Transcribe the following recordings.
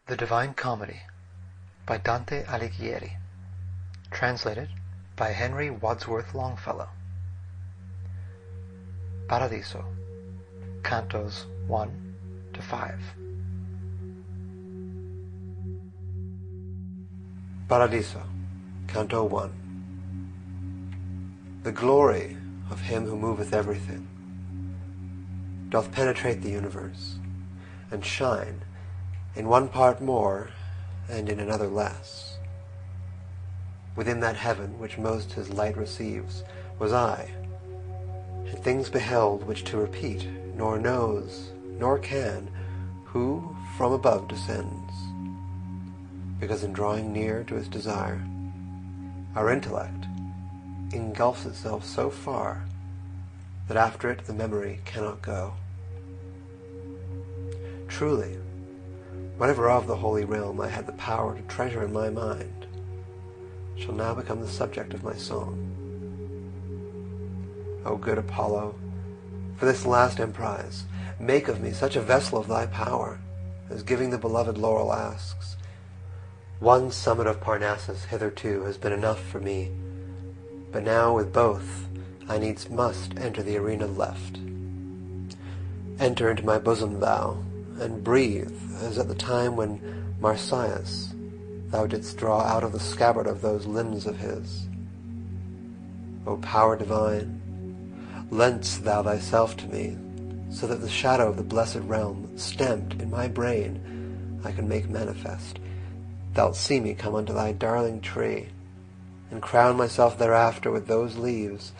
The Divine Comedy by Dante Alighieri. Translated by Henry Wadsworth Longfellow. Paradiso, Cantos 1 to 5. Paradiso, Canto 1. The glory of him who moveth everything doth penetrate the universe, and shine in one part more, and in another less. Within that heaven which most his light receives was I, and things beheld which to repeat nor knows nor can who from above descends, because in drawing near to his desire our intellect engulfs itself so far that after it the memory cannot go. Truly, whatever of the holy realm I had the power to treasure in my mind shall now become the subject of my song. O good Apollo, for this last emprise, make of me such a vessel of thy power as giving the beloved laurel asks. One summit of Parnassus hitherto has been enough for me, but now with both I needs must enter the arena left. Enter into my bosom thou, and breathe as at the time when Marsyas thou didst draw out of the scabbard of those limbs of his. O power divine, lend'st thou thyself to me, so that the shadow of the blessed realm stamped in my brain I can make manifest. Thou'lt see me come unto thy darling tree, and crown myself thereafter with those leaves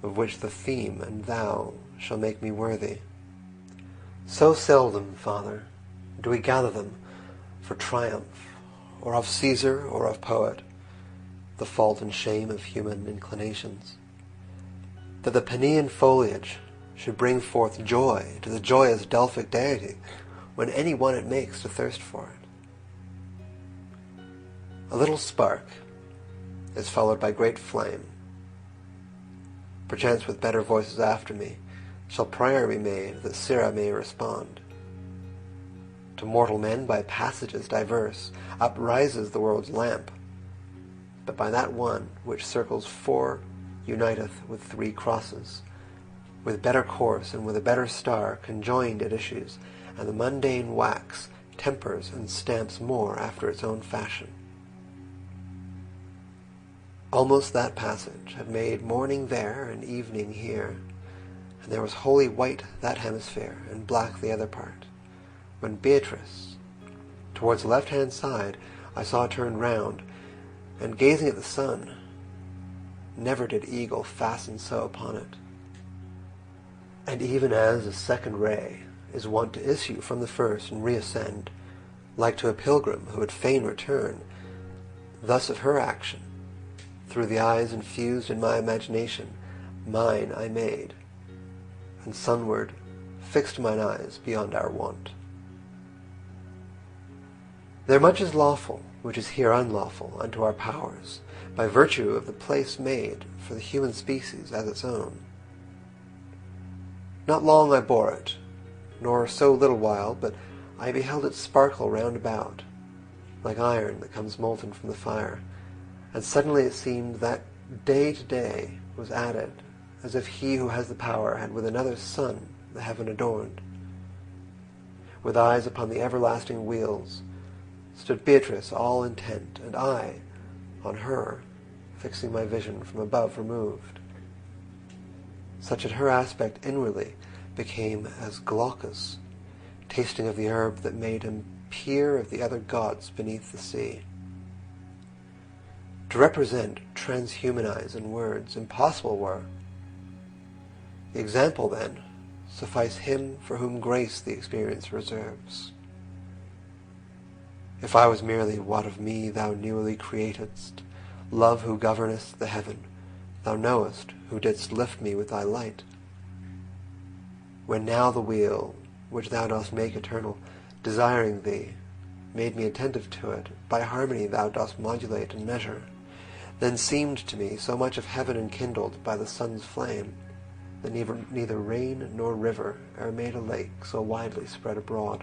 of which the theme and thou shall make me worthy. So seldom, Father, do we gather them for triumph, or of Caesar or of poet, the fault and shame of human inclinations, that the Penean foliage should bring forth joy to the joyous Delphic deity when any one it makes to thirst for it. A little spark is followed by great flame. Perchance with better voices after me shall prayer be made that Syrah may respond. To mortal men by passages diverse uprises the world's lamp, but by that one which circles four uniteth with three crosses. With better course and with a better star conjoined it issues, and the mundane wax tempers and stamps more after its own fashion. Almost that passage had made morning there and evening here, and there was wholly white that hemisphere and black the other part, when Beatrice, towards the left-hand side, I saw turned round, and gazing at the sun, never did eagle fasten so upon it. And even as a second ray is wont to issue from the first and reascend, like to a pilgrim who would fain return, thus of her action, through the eyes infused in my imagination, mine I made, and sunward fixed mine eyes beyond our wont. There much is lawful, which is here unlawful unto our powers, by virtue of the place made for the human species as its own. Not long I bore it, nor so little while, but I beheld it sparkle round about, like iron that comes molten from the fire, and suddenly it seemed that day to day was added, as if he who has the power had with another sun the heaven adorned. With eyes upon the everlasting wheels stood Beatrice all intent, and I on her, fixing my vision from above removed. Such that her aspect inwardly became as Glaucus, tasting of the herb that made him peer of the other gods beneath the sea. To represent, transhumanize in words, impossible were. The example, then, suffice him for whom grace the experience reserves. If I was merely what of me thou newly createdst, love who governest the heaven, thou knowest who didst lift me with thy light. When now the wheel, which thou dost make eternal, desiring thee, made me attentive to it, by harmony thou dost modulate and measure, then seemed to me so much of heaven enkindled by the sun's flame, that neither rain nor river e'er made a lake so widely spread abroad.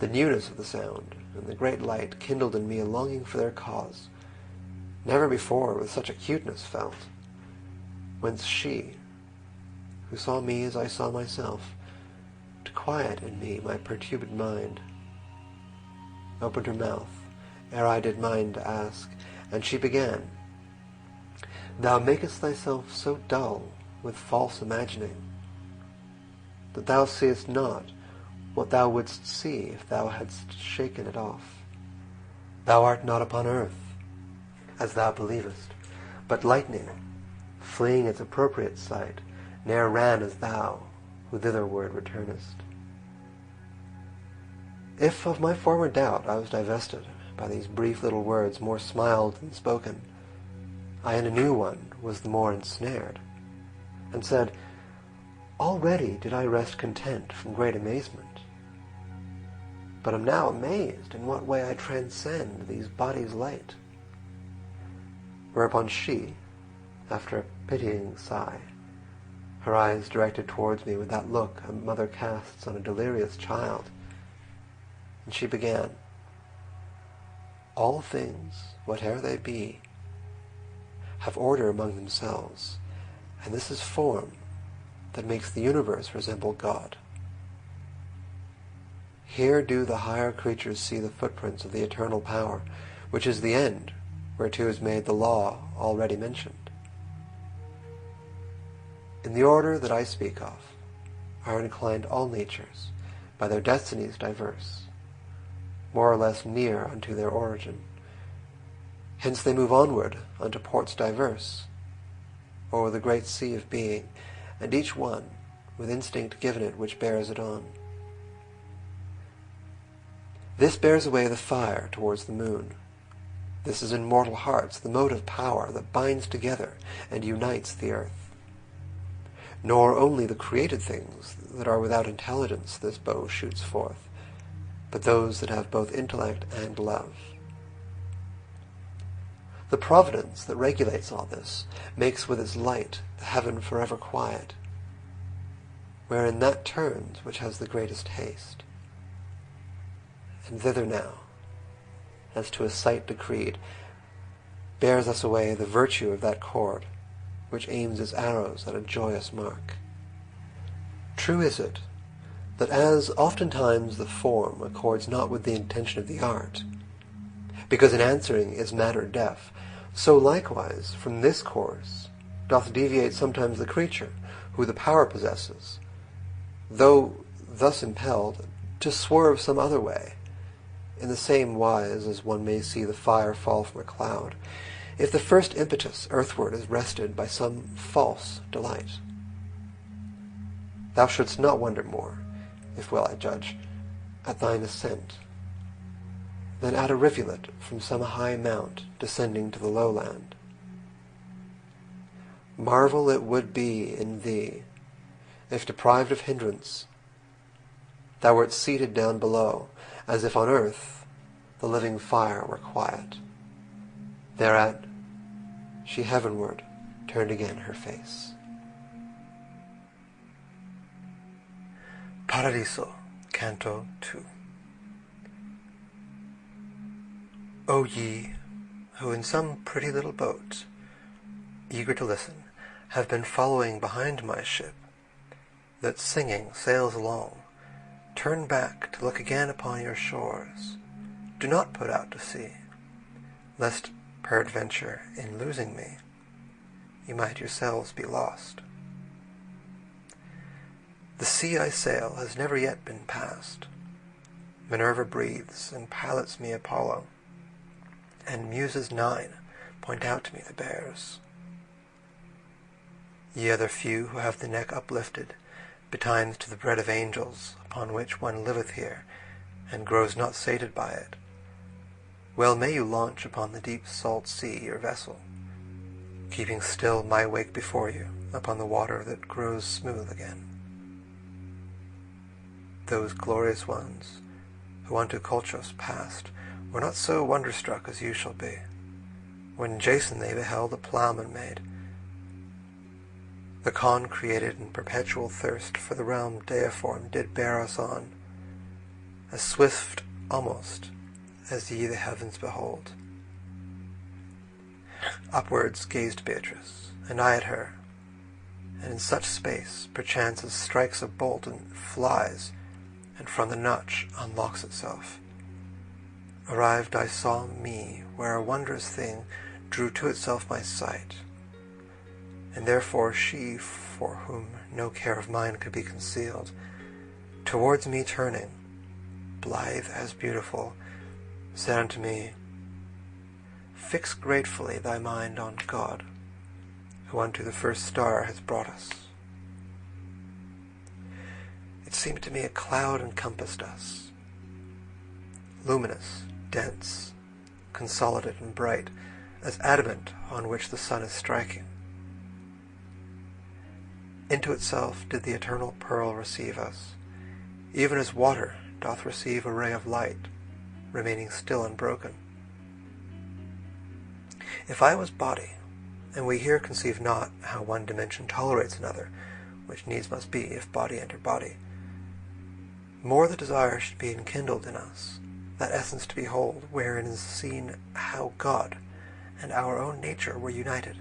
The newness of the sound and the great light kindled in me a longing for their cause, never before with such acuteness felt, whence she, who saw me as I saw myself, to quiet in me my perturbed mind, opened her mouth, ere I did mind to ask, and she began, "Thou makest thyself so dull with false imagining, that thou seest not what thou wouldst see if thou hadst shaken it off. Thou art not upon earth, as thou believest, but lightning, fleeing its appropriate sight, ne'er ran as thou, who thitherward returnest. If of my former doubt I was divested by these brief little words more smiled than spoken, I in a new one was the more ensnared, and said, already did I rest content from great amazement, but am now amazed in what way I transcend these bodies' light. Whereupon she, after a pitying sigh, her eyes directed towards me with that look a mother casts on a delirious child, and she began, all things, whate'er they be, have order among themselves, and this is form that makes the universe resemble God. Here do the higher creatures see the footprints of the eternal power, which is the end, whereto is made the law already mentioned. In the order that I speak of are inclined all natures, by their destinies diverse, more or less near unto their origin. Hence they move onward unto ports diverse, o'er the great sea of being, and each one with instinct given it which bears it on. This bears away the fire towards the moon. This is in mortal hearts the motive power that binds together and unites the earth. Nor only the created things that are without intelligence this bow shoots forth, but those that have both intellect and love. The providence that regulates all this makes with its light the heaven forever quiet, wherein that turns which has the greatest haste. And thither now, as to a sight decreed, bears us away the virtue of that cord, which aims its arrows at a joyous mark. True is it, that as oftentimes the form accords not with the intention of the art, because in answering is matter deaf, so likewise from this course doth deviate sometimes the creature, who the power possesses, though thus impelled, to swerve some other way, in the same wise as one may see the fire fall from a cloud, if the first impetus earthward is rested by some false delight. Thou shouldst not wonder more, if well I judge, at thine ascent, than at a rivulet from some high mount descending to the lowland. Marvel it would be in thee, if deprived of hindrance, thou wert seated down below, as if on earth the living fire were quiet. Thereat she heavenward turned again her face. Paradiso, Canto 2. O ye, who in some pretty little boat, eager to listen, have been following behind my ship, that singing sails along, turn back to look again upon your shores. Do not put out to sea, lest peradventure in losing me you might yourselves be lost. The sea I sail has never yet been passed. Minerva breathes and pilots me Apollo, and Muses 9 point out to me the bears. Ye other few who have the neck uplifted, betimes to the bread of angels, upon which one liveth here, and grows not sated by it, well may you launch upon the deep salt sea your vessel, keeping still my wake before you upon the water that grows smooth again. Those glorious ones, who unto Colchos passed, were not so wonderstruck as you shall be, when Jason they beheld a ploughman made. The con created in perpetual thirst for the realm deiform did bear us on, as swift almost as ye the heavens behold. Upwards gazed Beatrice, and I at her, and in such space, perchance as strikes a bolt and flies, and from the notch unlocks itself. Arrived I saw me, where a wondrous thing drew to itself my sight, and therefore she, for whom no care of mine could be concealed, towards me turning, blithe as beautiful, said unto me, Fix gratefully thy mind on God, who unto the first star has brought us. It seemed to me a cloud encompassed us, luminous, dense, consolidate and bright, as adamant on which the sun is striking. Into itself did the eternal pearl receive us, even as water doth receive a ray of light, remaining still unbroken. If I was body, and we here conceive not how one dimension tolerates another, which needs must be if body enter body, more the desire should be enkindled in us, that essence to behold, wherein is seen how God and our own nature were united.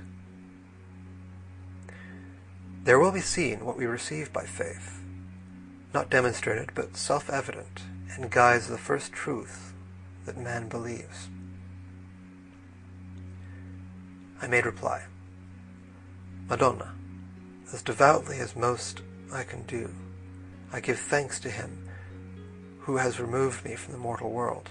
There will be seen what we receive by faith, not demonstrated, but self-evident, and guides the first truth that man believes. I made reply, Madonna, as devoutly as most I can do, I give thanks to him who has removed me from the mortal world.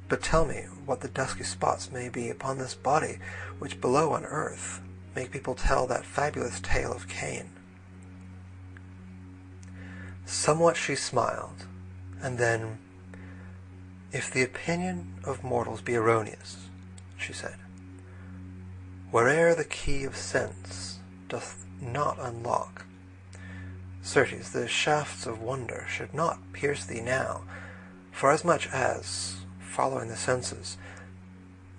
But tell me what the dusky spots may be upon this body, which below on earth make people tell that fabulous tale of Cain. Somewhat she smiled, and then, If the opinion of mortals be erroneous, she said, where'er the key of sense doth not unlock, certes the shafts of wonder should not pierce thee now, forasmuch as, following the senses,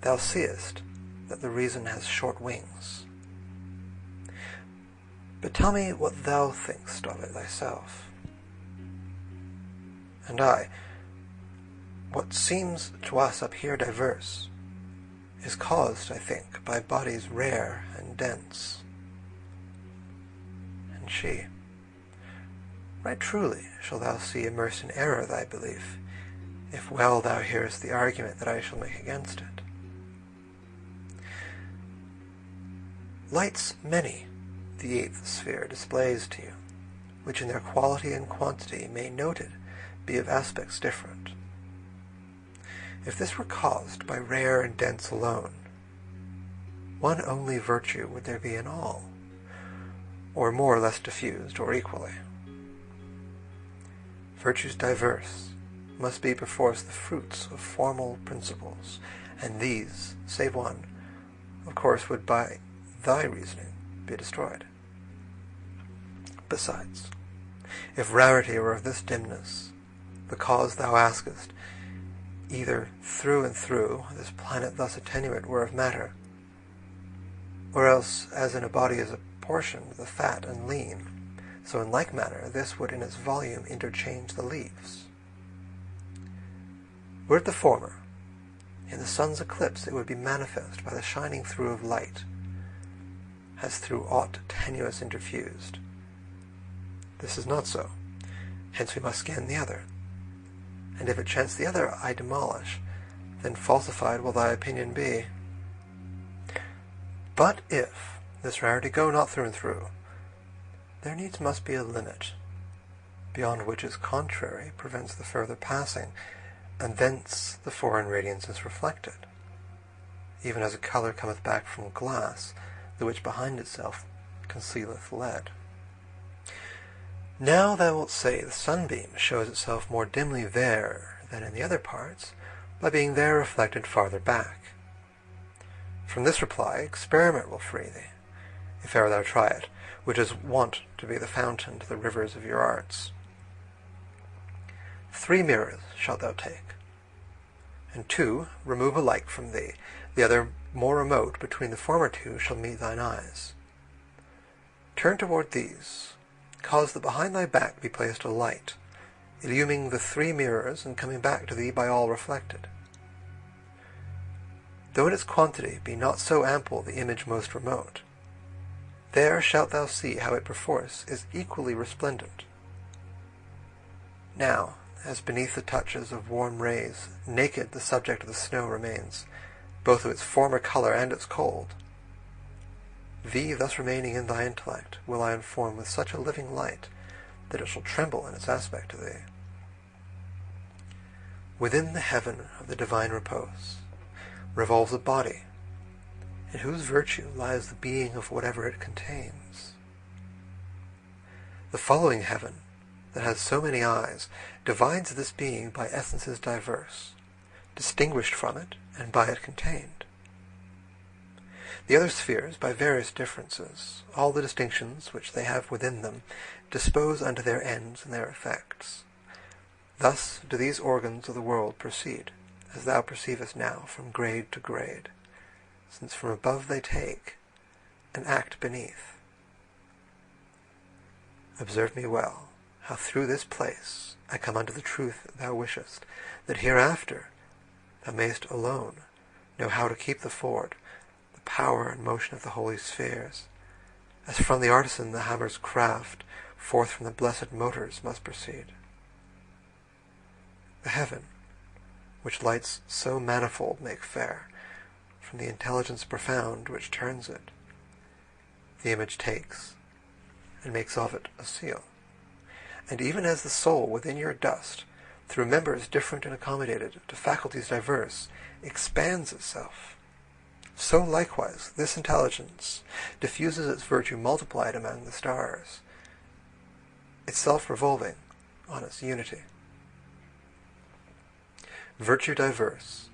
thou seest that the reason has short wings. But tell me what thou think'st of it thyself. And I, what seems to us up here diverse, is caused, I think, by bodies rare and dense. And she, right truly shalt thou see immersed in error thy belief, if well thou hearest the argument that I shall make against it. Lights many the eighth sphere displays to you, which in their quality and quantity may noted be of aspects different. If this were caused by rare and dense alone, one only virtue would there be in all, or more or less diffused, or equally. Virtues diverse must be perforce the fruits of formal principles, and these, save one, of course would by thy reasoning be destroyed. Besides, if rarity were of this dimness, the cause thou askest, either through and through this planet thus attenuate were of matter, or else as in a body is apportioned the fat and lean, so in like manner this would in its volume interchange the leaves. Were it the former, in the sun's eclipse it would be manifest by the shining through of light, as through aught tenuous interfused. This is not so, hence we must scan the other. And if it chance the other I demolish, then falsified will thy opinion be. But if this rarity go not through and through, there needs must be a limit, beyond which its contrary prevents the further passing, and thence the foreign radiance is reflected, even as a colour cometh back from glass, the which behind itself concealeth lead. Now thou wilt say the sunbeam shows itself more dimly there than in the other parts, by being there reflected farther back. From this reply experiment will free thee, if e'er thou try it, which is wont to be the fountain to the rivers of your arts. 3 mirrors shalt thou take, and 2 remove alike from thee, the other more remote between the former 2 shall meet thine eyes. Turn toward these, cause that behind thy back be placed a light, illuming the 3 mirrors and coming back to thee by all reflected. Though in its quantity be not so ample the image most remote, there shalt thou see how it perforce is equally resplendent. Now, as beneath the touches of warm rays, naked the subject of the snow remains, both of its former colour and its cold, thee thus remaining in thy intellect will I inform with such a living light that it shall tremble in its aspect to thee. Within the heaven of the divine repose revolves a body, in whose virtue lies the being of whatever it contains. The following heaven, that has so many eyes, divides this being by essences diverse, distinguished from it and by it contained. The other spheres, by various differences, all the distinctions which they have within them, dispose unto their ends and their effects. Thus do these organs of the world proceed, as thou perceivest now, from grade to grade, since from above they take, and act beneath. Observe me well, how through this place I come unto the truth thou wishest, that hereafter thou mayst alone know how to keep the ford, the power and motion of the holy spheres, as from the artisan the hammer's craft forth from the blessed motors must proceed. The heaven, which lights so manifold make fair, from the intelligence profound which turns it, the image takes, and makes of it a seal. And even as the soul within your dust, through members different and accommodated to faculties diverse, expands itself, so likewise this intelligence diffuses its virtue multiplied among the stars, itself revolving on its unity. Virtue diverse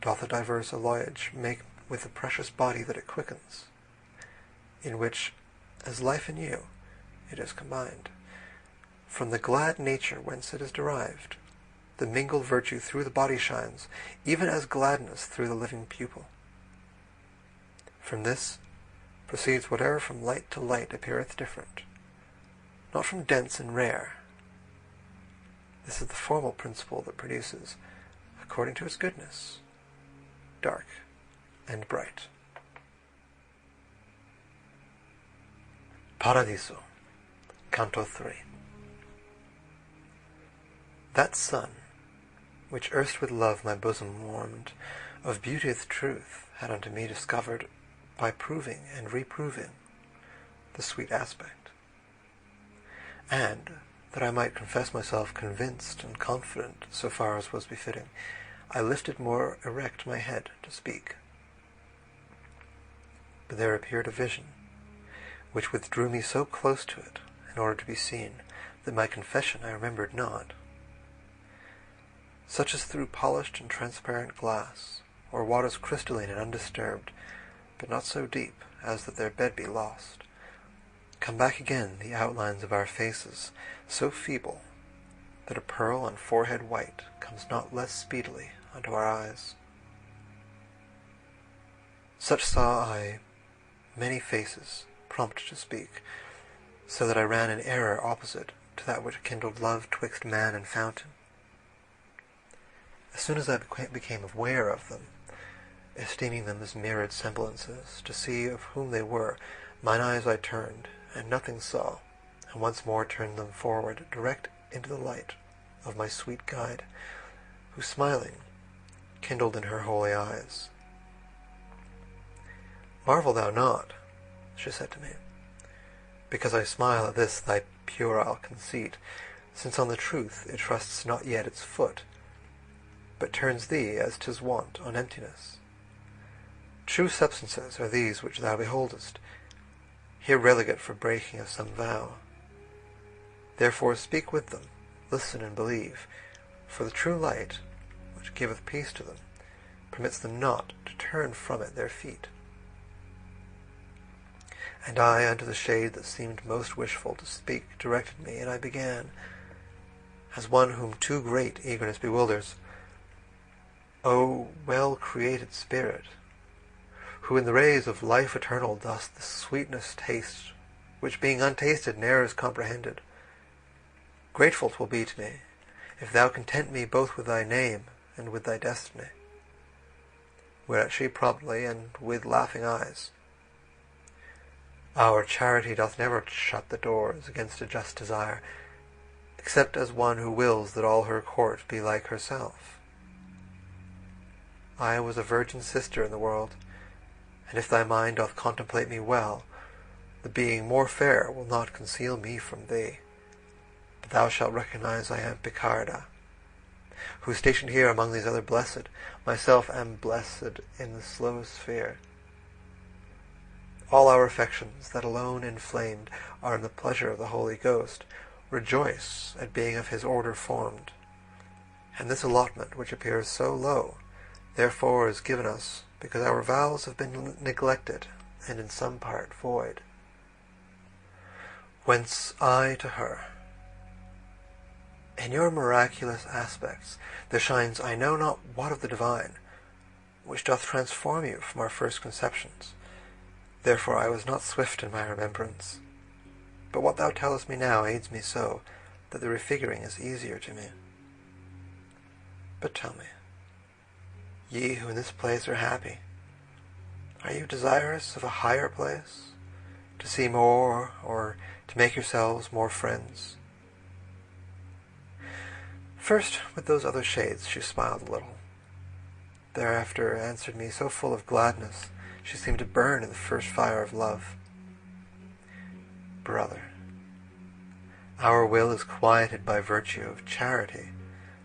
doth a diverse alloyage make with the precious body that it quickens, in which, as life in you, it is combined. From the glad nature whence it is derived, the mingled virtue through the body shines, even as gladness through the living pupil. From this proceeds whatever from light to light appeareth different, not from dense and rare. This is the formal principle that produces, according to its goodness, dark and bright. Paradiso, Canto 3. That sun, which erst with love my bosom warmed, of beauteous truth had unto me discovered, by proving and reproving the sweet aspect. And, that I might confess myself convinced and confident so far as was befitting, I lifted more erect my head to speak. But there appeared a vision, which withdrew me so close to it, in order to be seen, that my confession I remembered not. Such as through polished and transparent glass, or waters crystalline and undisturbed, but not so deep as that their bed be lost, come back again the outlines of our faces, so feeble that a pearl on forehead white comes not less speedily unto our eyes. Such saw I many faces prompt to speak, so that I ran in error opposite to that which kindled love twixt man and fountain. As soon as I became aware of them, esteeming them as mirrored semblances, to see of whom they were, mine eyes I turned, and nothing saw, and once more turned them forward, direct into the light of my sweet guide, who smiling kindled in her holy eyes. Marvel thou not, she said to me, because I smile at this thy puerile conceit, since on the truth it trusts not yet its foot, but turns thee, as 'tis wont, on emptiness. True substances are these which thou beholdest, here relegate for breaking of some vow. Therefore speak with them, listen and believe, for the true light, which giveth peace to them, permits them not to turn from it their feet. And I unto the shade that seemed most wishful to speak directed me, and I began, as one whom too great eagerness bewilders, O well-created spirit, who in the rays of life eternal dost the sweetness taste, which being untasted ne'er is comprehended, grateful 'twill be to me, if thou content me both with thy name and with thy destiny. Whereat she promptly, and with laughing eyes, Our charity doth never shut the doors against a just desire, except as one who wills that all her court be like herself. I was a virgin sister in the world, and if thy mind doth contemplate me well, the being more fair will not conceal me from thee. But thou shalt recognize I am Picarda, who stationed here among these other blessed, myself am blessed in the slowest sphere. All our affections, that alone inflamed are in the pleasure of the Holy Ghost, rejoice at being of his order formed. And this allotment, which appears so low, therefore is given us, because our vows have been neglected, and in some part void. Whence I to her, in your miraculous aspects there shines I know not what of the divine, which doth transform you from our first conceptions. Therefore I was not swift in my remembrance. But what thou tellest me now aids me so, that the refiguring is easier to me. But tell me, ye who in this place are happy, are you desirous of a higher place, to see more, or to make yourselves more friends? First, with those other shades, she smiled a little. Thereafter answered me so full of gladness, she seemed to burn in the first fire of love. Brother, our will is quieted by virtue of charity,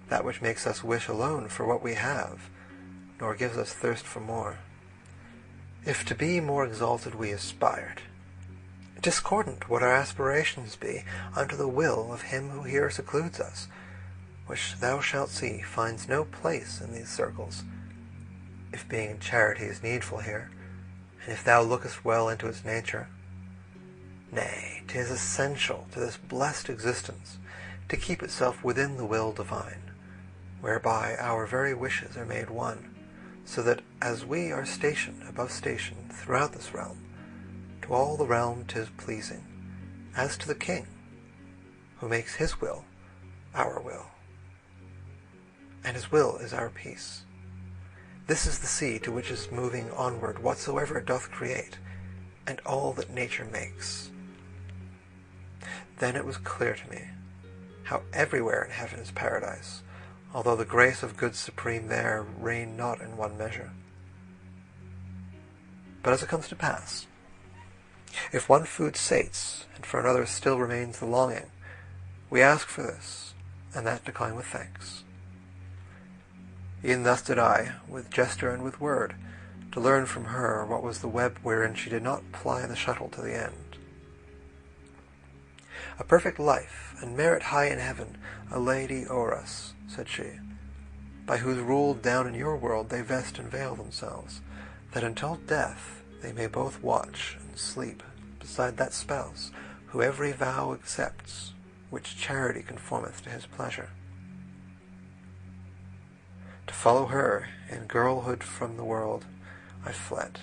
that which makes us wish alone for what we have, nor gives us thirst for more. If to be more exalted we aspired, discordant would our aspirations be unto the will of him who here secludes us, which thou shalt see finds no place in these circles, if being in charity is needful here, and if thou lookest well into its nature. Nay, 'tis essential to this blessed existence to keep itself within the will divine, whereby our very wishes are made one, so that as we are station above station throughout this realm, to all the realm 'tis pleasing, as to the king, who makes his will our will, and his will is our peace. This is the sea to which is moving onward whatsoever it doth create, and all that nature makes. Then it was clear to me how everywhere in heaven is paradise, although the grace of good supreme there reign not in one measure. But as it comes to pass, if one food sates, and for another still remains the longing, we ask for this, and that decline with thanks. E'en thus did I, with gesture and with word, to learn from her what was the web wherein she did not ply the shuttle to the end. A perfect life, and merit high in heaven, a lady o'er us, said she, by whose rule down in your world they vest and veil themselves, that until death they may both watch and sleep beside that spouse who every vow accepts, which charity conformeth to his pleasure. To follow her in girlhood from the world I fled,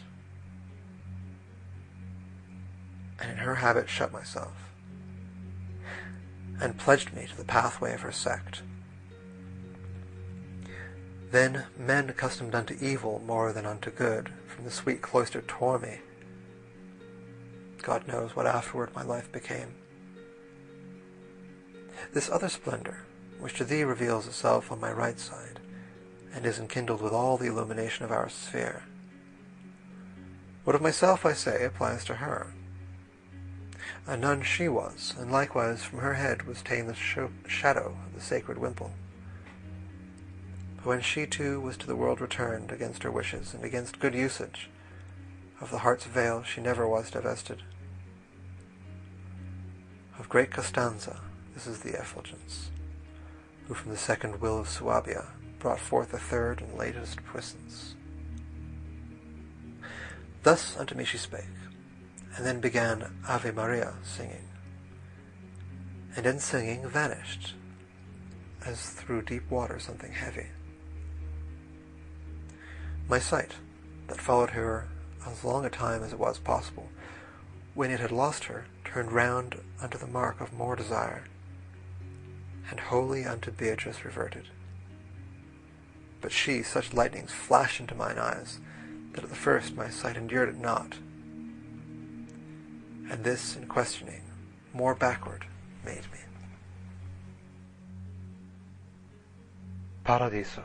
and in her habit shut myself, and pledged me to the pathway of her sect. Then men accustomed unto evil more than unto good from the sweet cloister tore me. God knows what afterward my life became. This other splendor, which to thee reveals itself on my right side, and is enkindled with all the illumination of our sphere. What of myself I say applies to her. A nun she was, and likewise from her head was ta'en the shadow of the sacred wimple. But when she too was to the world returned against her wishes, and against good usage, of the heart's veil she never was divested. Of great Costanza this is the effulgence, who from the second will of Suabia brought forth the third and latest puissance. Thus unto me she spake, and then began Ave Maria singing, and in singing vanished, as through deep water something heavy. My sight, that followed her as long a time as it was possible, when it had lost her, turned round unto the mark of more desire, and wholly unto Beatrice reverted. But she, such lightnings flashed into mine eyes, that at the first my sight endured it not, and this in questioning more backward made me. Paradiso,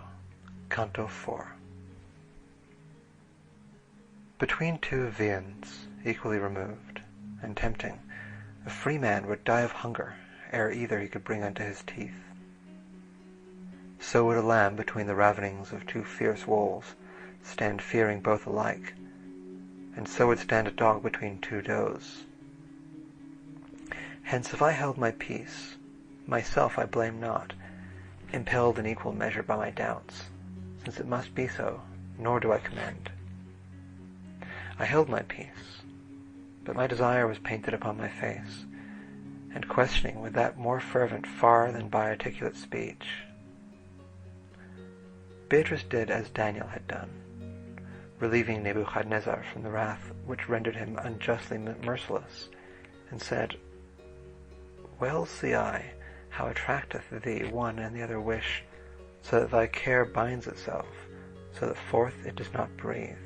Canto 4. Between two viands equally removed and tempting, a free man would die of hunger ere either he could bring unto his teeth. So would a lamb between the ravenings of two fierce wolves stand fearing both alike, and so would stand a dog between two does. Hence if I held my peace, myself I blame not, impelled in equal measure by my doubts, since it must be so, nor do I commend. I held my peace, but my desire was painted upon my face, and questioning with that more fervent far than by articulate speech. Beatrice did as Daniel had done, relieving Nebuchadnezzar from the wrath which rendered him unjustly merciless, and said, Well see I how attracteth thee one and the other wish, so that thy care binds itself, so that forth it does not breathe.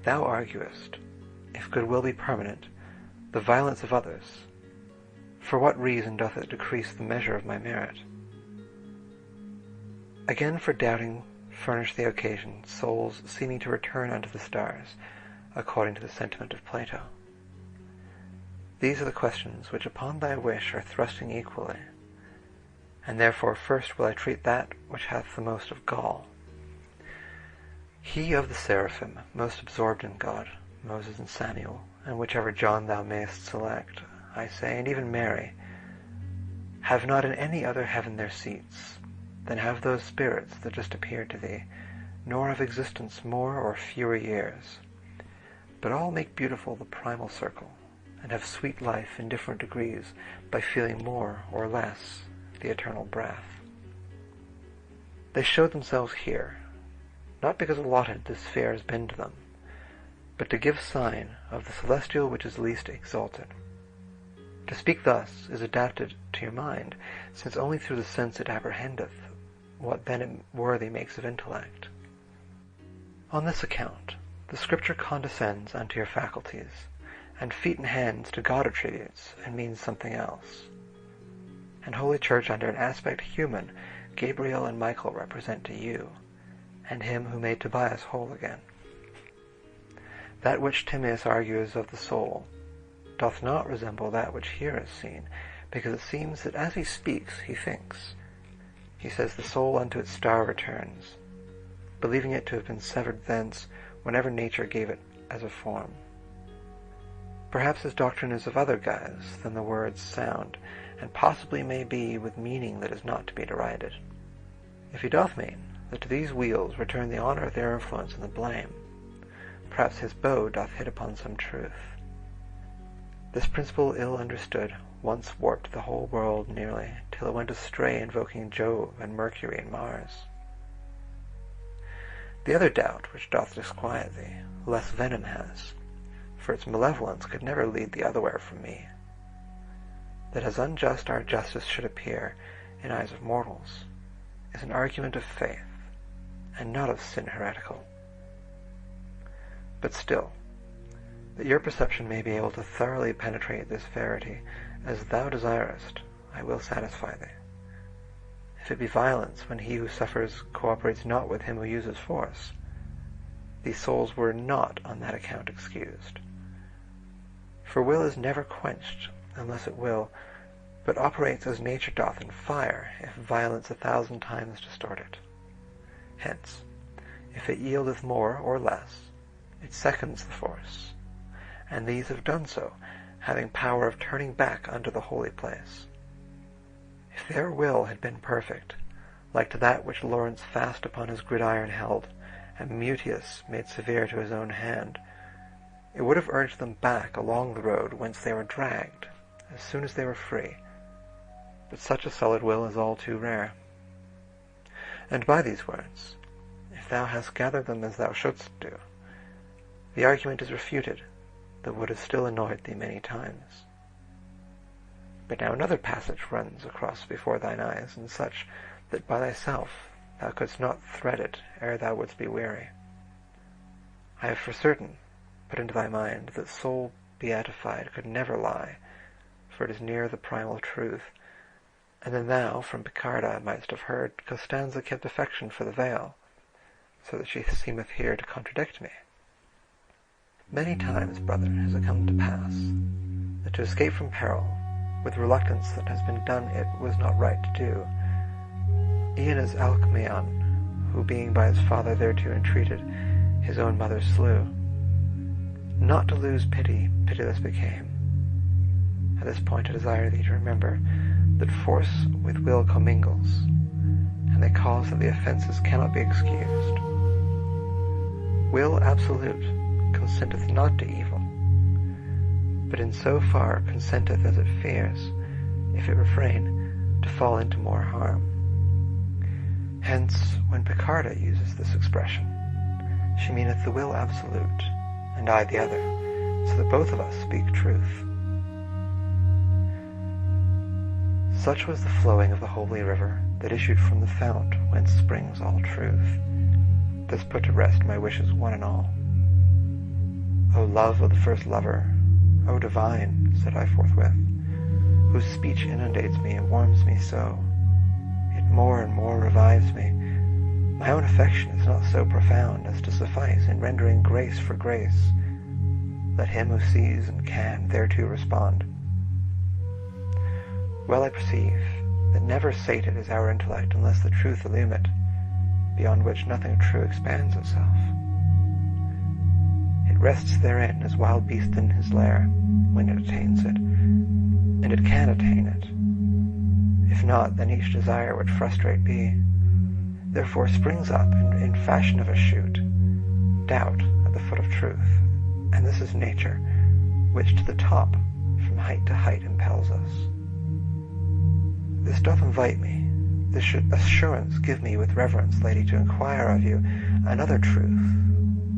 Thou arguest, if goodwill be permanent, the violence of others, for what reason doth it decrease the measure of my merit? Again for doubting furnish the occasion souls seeming to return unto the stars, according to the sentiment of Plato. These are the questions which upon thy wish are thrusting equally, and therefore first will I treat that which hath the most of gall. He of the seraphim, most absorbed in God, Moses and Samuel, and whichever John thou mayest select, I say, and even Mary, have not in any other heaven their seats, than have those spirits that just appeared to thee, nor of existence more or fewer years, but all make beautiful the primal circle, and have sweet life in different degrees by feeling more or less the eternal breath. They show themselves here, not because allotted this sphere has been to them, but to give sign of the celestial which is least exalted. To speak thus is adapted to your mind, since only through the sense it apprehendeth what then it worthy makes of intellect. On this account the Scripture condescends unto your faculties, and feet and hands to God attributes, and means something else. And Holy Church under an aspect human, Gabriel and Michael represent to you, and him who made Tobias whole again. That which Timaeus argues of the soul doth not resemble that which here is seen, because it seems that as he speaks he thinks. He says the soul unto its star returns, believing it to have been severed thence whenever nature gave it as a form. Perhaps his doctrine is of other guise than the words sound, and possibly may be with meaning that is not to be derided. If he doth mean that to these wheels return the honour of their influence and the blame, perhaps his bow doth hit upon some truth. This principle ill understood once warped the whole world nearly, till it went astray invoking Jove and Mercury and Mars. The other doubt which doth disquiet thee, less venom has, for its malevolence could never lead thee otherwhere from me, that as unjust our justice should appear in eyes of mortals, is an argument of faith, and not of sin heretical. But still, that your perception may be able to thoroughly penetrate this verity as thou desirest, I will satisfy thee. If it be violence when he who suffers cooperates not with him who uses force, these souls were not on that account excused. For will is never quenched unless it will, but operates as nature doth in fire, if violence 1,000 times distort it. Hence, if it yieldeth more or less, it seconds the force, and these have done so, having power of turning back unto the holy place. If their will had been perfect, like to that which Lawrence fast upon his gridiron held, and Mutius made severe to his own hand, it would have urged them back along the road whence they were dragged, as soon as they were free. But such a solid will is all too rare. And by these words, if thou hast gathered them as thou shouldst do, the argument is refuted, that would have still annoyed thee many times. But now another passage runs across before thine eyes, and such that by thyself thou couldst not thread it ere thou wouldst be weary. I have for certain put into thy mind that soul beatified could never lie, for it is near the primal truth. And then thou from Picarda mightst have heard Costanza kept affection for the veil, so that she seemeth here to contradict me. Many times, brother, has it come to pass that to escape from peril, with reluctance that has been done it was not right to do, e'en as Alcmaeon, who being by his father thereto entreated, his own mother slew. Not to lose pity, pitiless became. At this point I desire thee to remember that force with will commingles, and they cause that the offences cannot be excused. Will absolute consenteth not to evil, but in so far consenteth as it fears, if it refrain, to fall into more harm. Hence, when Picarda uses this expression, she meaneth the will absolute, and I the other, so that both of us speak truth. Such was the flowing of the holy river that issued from the fount whence springs all truth. This put to rest my wishes one and all. O love of the first lover, O divine, said I forthwith, whose speech inundates me and warms me so, it more and more revives me. My own affection is not so profound as to suffice in rendering grace for grace. Let him who sees and can thereto respond. Well I perceive that never sated is our intellect unless the truth illume it, beyond which nothing true expands itself. It rests therein as wild beast in his lair, when it attains it, and it can attain it. If not, then each desire would frustrate be. Therefore springs up, in fashion of a shoot, doubt at the foot of truth, and this is nature, which to the top, from height to height, impels us. This doth invite me, this should assurance give me with reverence, lady, to inquire of you another truth,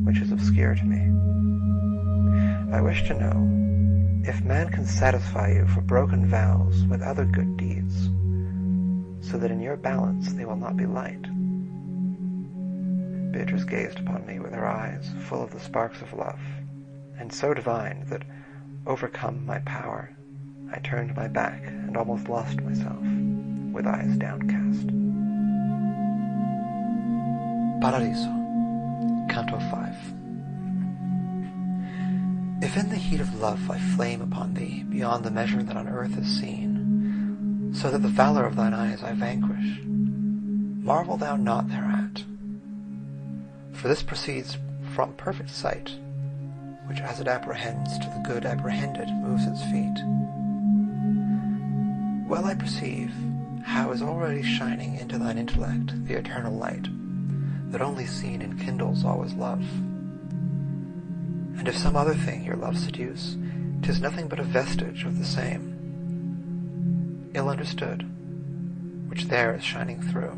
which is obscure to me. I wish to know if man can satisfy you for broken vows with other good deeds, so that in your balance they will not be light. Beatrice gazed upon me with her eyes full of the sparks of love, and so divine that, overcome my power, I turned my back and almost lost myself, with eyes downcast. Paradiso, Canto 5. If in the heat of love I flame upon thee beyond the measure that on earth is seen, so that the valor of thine eyes I vanquish, marvel thou not thereat. For this proceeds from perfect sight, which as it apprehends to the good apprehended moves its feet. Well I perceive how is already shining into thine intellect the eternal light, that only seen enkindles always love. And if some other thing your love seduce, 'tis nothing but a vestige of the same, ill understood, which there is shining through.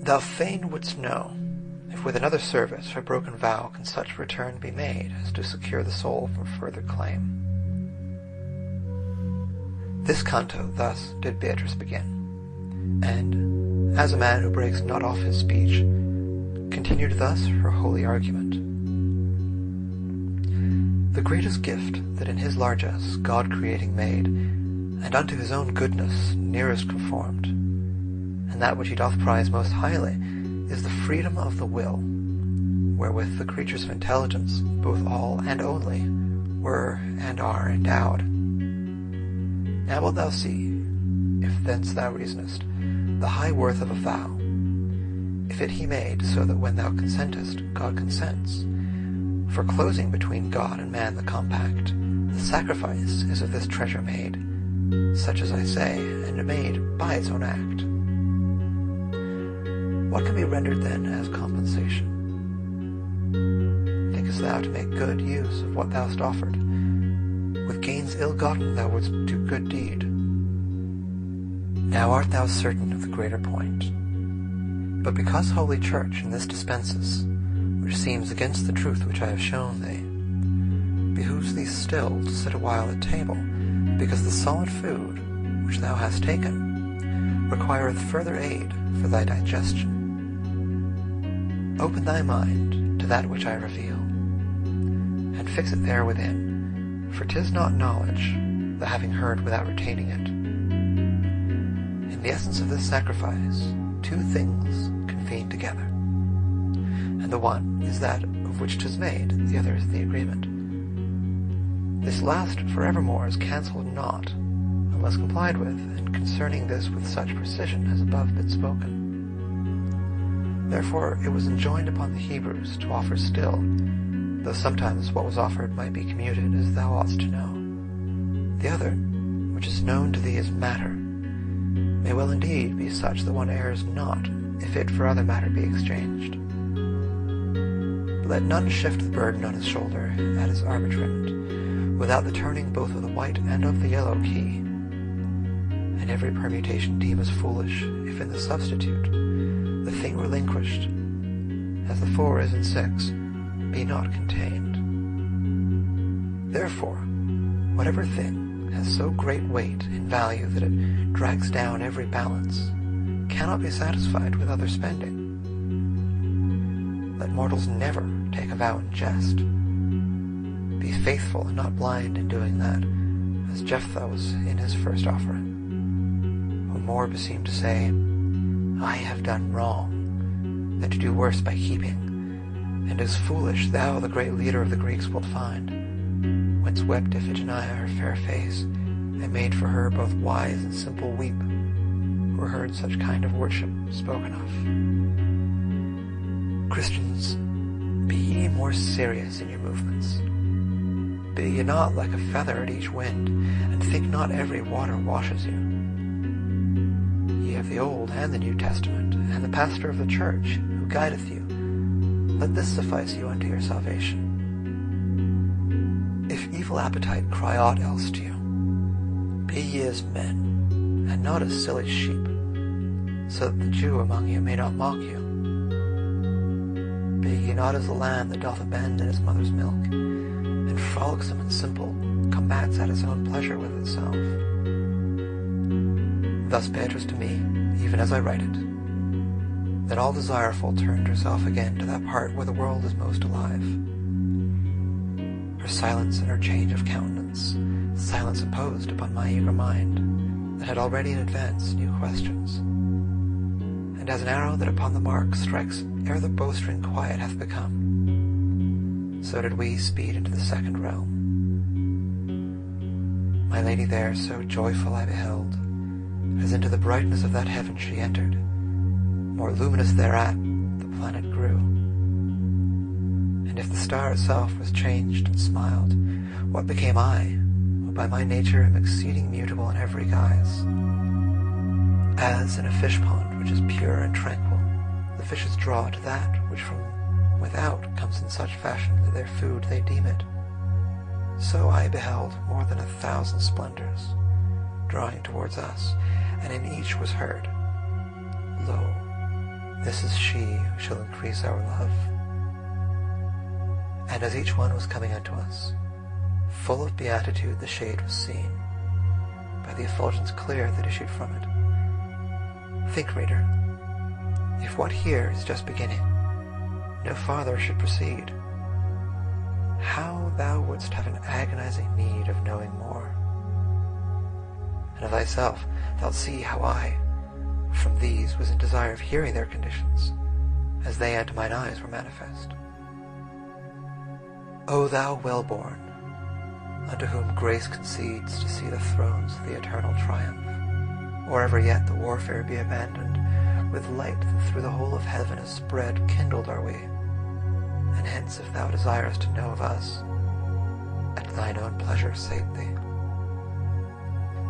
Thou fain wouldst know, if with another service for broken vow can such return be made as to secure the soul from further claim. This canto thus did Beatrice begin, and, as a man who breaks not off his speech, continued thus her holy argument. The greatest gift that in his largesse God creating made, and unto his own goodness nearest conformed, and that which he doth prize most highly, is the freedom of the will, wherewith the creatures of intelligence, both all and only, were and are endowed. Now wilt thou see, if thence thou reasonest, the high worth of a vow, if it he made so that when thou consentest, God consents. For closing between God and man the compact, the sacrifice is of this treasure made, such as I say, and made by its own act. What can be rendered then as compensation? Thinkest thou to make good use of what thou hast offered? With gains ill-gotten thou wouldst do good deed. Now art thou certain of the greater point. But because Holy Church in this dispenses, which seems against the truth which I have shown thee, behooves thee still to sit a while at table, because the solid food which thou hast taken requireth further aid for thy digestion. Open thy mind to that which I reveal, and fix it there within, for 'tis not knowledge, the having heard without retaining it. In the essence of this sacrifice, two things convene together, and the one is that of which 'tis made, the other is the agreement. This last forevermore is cancelled not, unless complied with, and concerning this with such precision as above been spoken. Therefore it was enjoined upon the Hebrews to offer still, though sometimes what was offered might be commuted, as thou oughtst to know. The other, which is known to thee as matter, may well indeed be such that one errs not, if it for other matter be exchanged. But let none shift the burden on his shoulder at his arbitrament, without the turning both of the white and of the yellow key, and every permutation deem as foolish, if in the substitute, the thing relinquished, as the 4 is in 6, be not contained. Therefore, whatever thing has so great weight in value that it drags down every balance, cannot be satisfied with other spending. Let mortals never take a vow in jest. Be faithful and not blind in doing that, as Jephthah was in his first offering, who more beseemed to say, I have done wrong, than to do worse by keeping, and as foolish thou, the great leader of the Greeks, wilt find, whence wept Iphigenia her fair face, and made for her both wise and simple weep, who heard such kind of worship spoken of. Christians, be ye more serious in your movements. Be ye not like a feather at each wind, and think not every water washes you. Ye have the Old and the New Testament, and the pastor of the church, who guideth you. Let this suffice you unto your salvation. If evil appetite cry aught else to you, be ye as men, and not as silly sheep, so that the Jew among you may not mock you. Be ye not as a lamb that doth abandon its mother's milk, and frolicsome and simple, combats at its own pleasure with itself. Thus Beatrice to me, even as I write it, that all desireful turned herself again to that part where the world is most alive. Her silence and her change of countenance, silence imposed upon my eager mind, that had already in advance new questions. And as an arrow that upon the mark strikes ere the bowstring quiet hath become, so did we speed into the second realm. My lady there so joyful I beheld, as into the brightness of that heaven she entered. More luminous thereat the planet grew. And if the star itself was changed and smiled, what became I, who by my nature am exceeding mutable in every guise? As in a fish pond which is pure and tranquil, the fishes draw to that which from without comes in such fashion that their food they deem it, so I beheld more than 1,000 splendors, drawing towards us, and in each was heard, Lo, this is she who shall increase our love. And as each one was coming unto us, full of beatitude the shade was seen, by the effulgence clear that issued from it. Think, reader, if what here is just beginning, no farther should proceed, how thou wouldst have an agonizing need of knowing more. And of thyself thou'lt see how I, from these, was in desire of hearing their conditions, as they unto mine eyes were manifest. O thou well-born, unto whom grace concedes to see the thrones of the eternal triumph, or ever yet the warfare be abandoned, with light that through the whole of heaven is spread, kindled are we. And hence, if thou desirest to know of us, at thine own pleasure sate thee.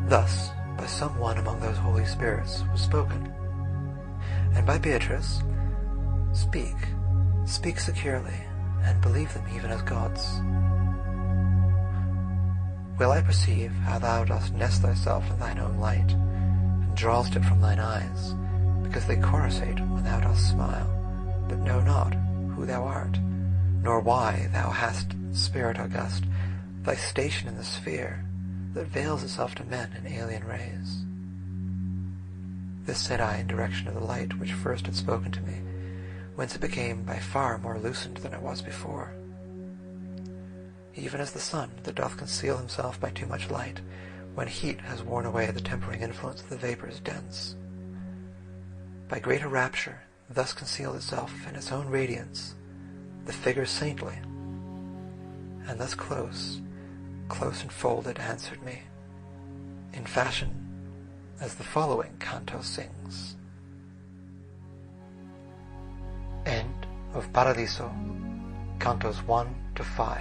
Thus, by some one among those holy spirits was spoken, and by Beatrice, speak securely, and believe them even as gods. Well I perceive how thou dost nest thyself in thine own light, and drawest it from thine eyes, because they coruscate when thou dost smile, but know not who thou art, nor why thou hast, spirit august, thy station in the sphere, that veils itself to men in alien rays. This said I in direction of the light which first had spoken to me, whence it became by far more lucent than it was before. Even as the sun that doth conceal himself by too much light, when heat has worn away the tempering influence of the vapours dense. By greater rapture thus concealed itself in its own radiance, the figure saintly, and thus close enfolded answered me, in fashion as the following canto sings. End of Paradiso, cantos 1 to 5.